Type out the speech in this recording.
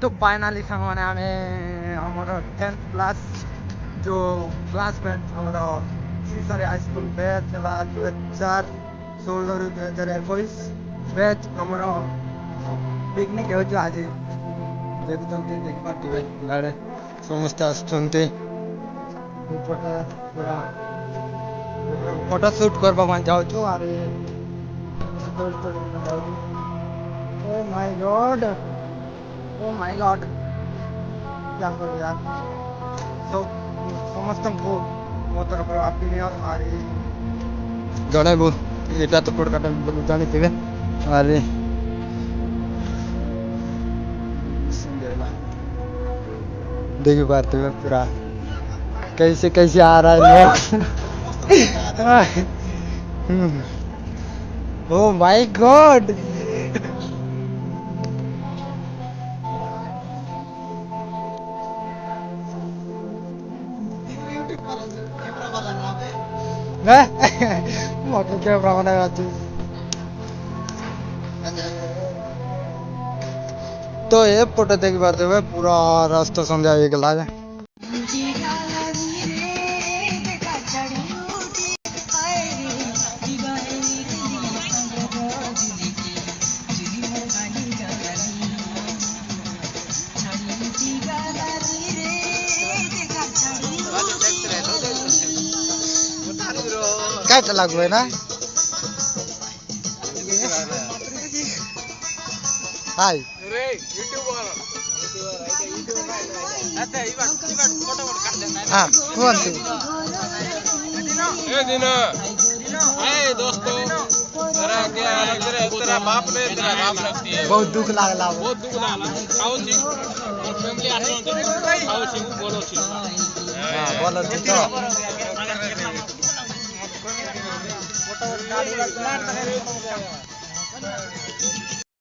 तो फाइनाली सामान आमे हमर 10th क्लास जो क्लासमेट हमर सीसरी हाई स्कूल बैच चला 2016 ରୁ 2021 बैच हमर पिकनिक ହେଉଛି ଆଜି ଦେଖୁଛନ୍ତି ଦେଖିପାରୁଥିବେ ଗାଡେ ସମସ୍ତେ ଆସୁଛନ୍ତି ପୁରା ଫଟୋ ସୁଟ୍ କରିବା ପାଇଁ ଯାଉଛୁ ଆରେ ଓ ମାଇ ଗଡ ओ माय गॉड क्या करो यार तो ସମସ୍ତଙ୍କୁ ମୋ ତରଫରୁ ହାପି ନ୍ୟୁ ଇୟର ଆରେ ଜଣେଇବୁ ଏଇଟା ତ କୋଡକାଟା ଜାଣିଥିବେ ଆରେ देखी पारते पूरा कैसे कैसे आ रहा है लोग ओ माय गॉड मत कैमरा बनाया तो ये फोटो देखी पारते हुए पूरा रास्ता संध्या हो गला है क्या लागू है ना हाय हाँ कौन सी दोस्तों तेरा बाप ने तेरा बाप लगती है बहुत दुख लागला बहुत दुख लागला खाओ सिंह और फैमिली आसो खाओ सिंह बोलो सिंह हां बोलो तो